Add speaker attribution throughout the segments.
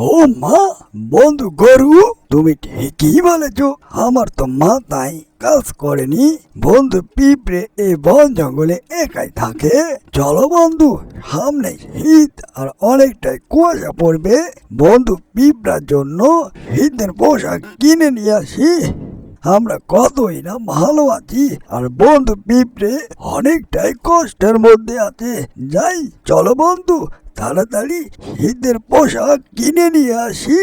Speaker 1: ও মা, বন্ধু গরু, তুমি ঠিকই বলেছ। আমার তো মাথায় কাজ করেনি। বন্ধু পিঁপড়ে এই বন জঙ্গলে একাই থাকে। চলো বন্ধু, সামনে শীত আর অনেকটাই কুয়াশা পড়বে। বন্ধু পিঁপড়ার জন্য শীতের পোশাক কিনে নিয়ে আসি। আমরা কতই না ভালো আছি, আর বন্ধু পিঁপড়ে অনেকটাই কষ্টের মধ্যে আছে। যাই, চলো বন্ধু, তাড়াতাড়ি শীতের পোশাক কিনে নিয়ে আসি।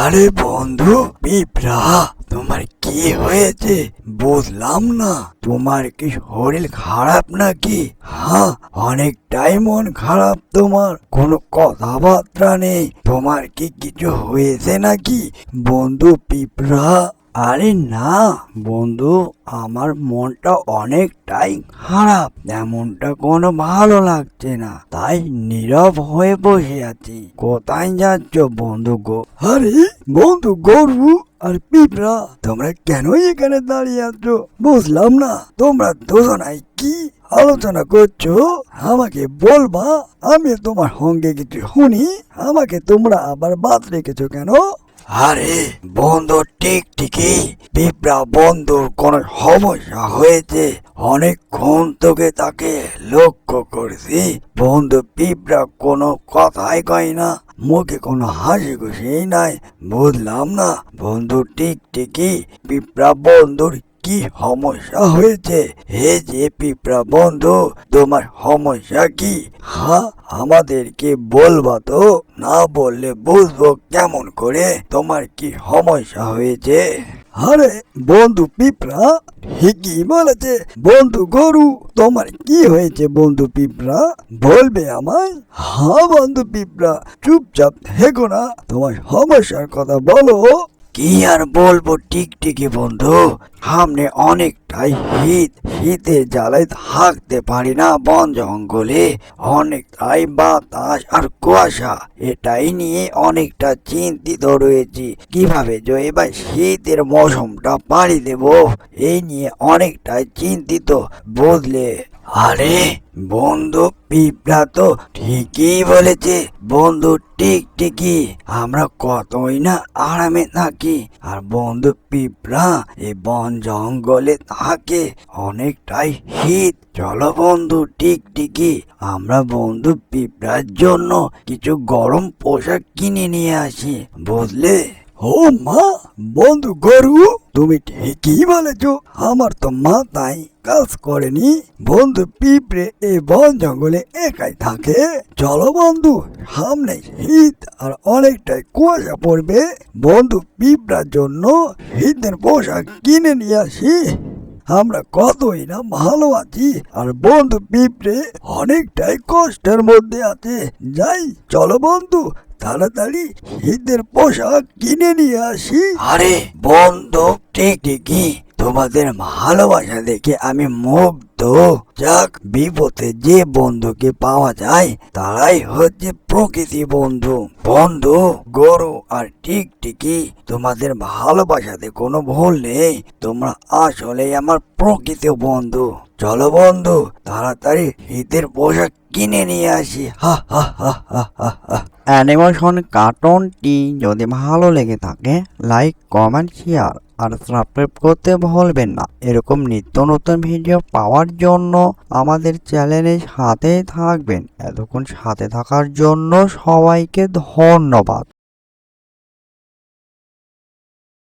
Speaker 1: আরে বন্ধু পিঁপড়া, তোমার কি হয়েছে বুঝলাম না। তোমার কি শরীর খারাপ নাকি? হ্যাঁ, অনেকটাই মন খারাপ তোমার, কোনো কথাবার্তা নেই। তোমার কি কিছু হয়েছে নাকি বন্ধু পিঁপড়া? আরে না বন্ধু, আমার মনটা অনেকটাই খারাপ, তেমনটা কোনো ভালো লাগছে না, তাই নীরব হয়ে বসে আছি। কোথায় যাচ্ছ বন্ধু গো? আরে বন্ধু গরু আর পিঁপড়া, তোমরা কেন এখানে দাঁড়িয়ে আছো বুঝলাম না। তোমরা দুজনাই কি আলোচনা করছো আমাকে বলবা? আমি তোমার সঙ্গে কিছু শুনি। আমাকে তোমরা আবার বাদ রেখেছো কেন? আরে বন্ধু টিকটিকি, পিঁপড়া বন্ধুর কোনো সমস্যা হয়েছে। অনেকক্ষণ তোকে তাকে লক্ষ্য করছি। বন্ধু পিঁপড়া কোনো কথাই কয় না, মুখে কোনো হাসি খুশি নাই। বুঝলাম না বন্ধু টিকটিকি, পিঁপড়া বন্ধুর কি সমস্যা হয়েছে? হে যে পিঁপড়া বন্ধু, তোমার সমস্যা কি? হ্যাঁ, আমাদেরকে বলবা তো, না বললে বুঝবো কেমন করে তোমার কি সমস্যা হয়েছে। আরে বন্ধু পিঁপড়া ঠিকই বলেছে। বন্ধু গরু, তোমার কি হয়েছে বন্ধু পিঁপড়া, বলবে আমায়? হ্যাঁ বন্ধু পিঁপড়া, চুপচাপ থেকো না, তোমার সমস্যার কথা বলো। কি আর বলবো টিকটিকি বন্ধু, সামনে অনেকটাই শীত। শীতের জ্বালায় থাকতে পারি না বন জঙ্গলে। অনেকটাই বাতাস আর কুয়াশা, এটাই নিয়ে অনেকটা চিন্তিত রয়েছি। কিভাবে যে এবার শীতের মৌসুমটা পাড়ি দেব, এই নিয়ে অনেকটাই চিন্তিত বুঝলে। আরে বন্ধু পিঁপড়া তো ঠিকই বলেছে। বন্ধু টিকটিকি, আমরা কতই না আরামে থাকি, আর বন্ধু পিঁপড়া এই বন জঙ্গলে থাকে, অনেকটাই শীত। চলো বন্ধু টিকটিকি, আমরা বন্ধু পিঁপড়ার জন্য কিছু গরম পোশাক কিনে নিয়ে আসি বুঝলে। ও মা, বন্ধু গরু, তুমি ঠিকই বলেছ। আমার তো মাথায় কাজ করেনি। বন্ধু পিঁপড়ে এই বন জঙ্গলে একাই থাকে। চলো বন্ধু, সামনে শীত আর অনেকটাই কুয়াশা পড়বে। বন্ধু পিঁপড়ার জন্য শীতের পোশাক কিনে নিয়ে আসি। আমরা কতই না ভালো আছি, আর বন্ধু পিঁপড়ে অনেকটাই কষ্টের মধ্যে আছে। যাই, চলো বন্ধু, তাড়াতাড়ি শীতের পোশাক কিনে নিয়ে আসি। আরে বন্ধু টিকটিকি, তোমাদের ভালোবাসা দেখে আমি মুগ্ধ। যাক, বিপদে যে বন্ধুকে পাওয়া যায় তারাই হচ্ছে প্রকৃতি বন্ধু। বন্ধু গরু আর টিকটিকি, তোমাদের ভালোবাসাতে কোনো ভুল নেই। তোমরা আসলে আমার প্রকৃত বন্ধু। চলো বন্ধু, তাড়াতাড়ি শীতের পোশাক কিনে নিয়ে আসি। হা হা হা হা হা হা।
Speaker 2: অ্যানিমেশন কার্টুনটি যদি ভালো লেগে থাকে, লাইক কমেন্ট শেয়ার আর সাবস্ক্রাইব করতে ভুলবেন না। এরকম নিত্য নতুন ভিডিও পাওয়ার জন্য আমাদের চ্যানেলের সাথেই থাকবেন। এতক্ষণ সাথে থাকার জন্য সবাইকে ধন্যবাদ।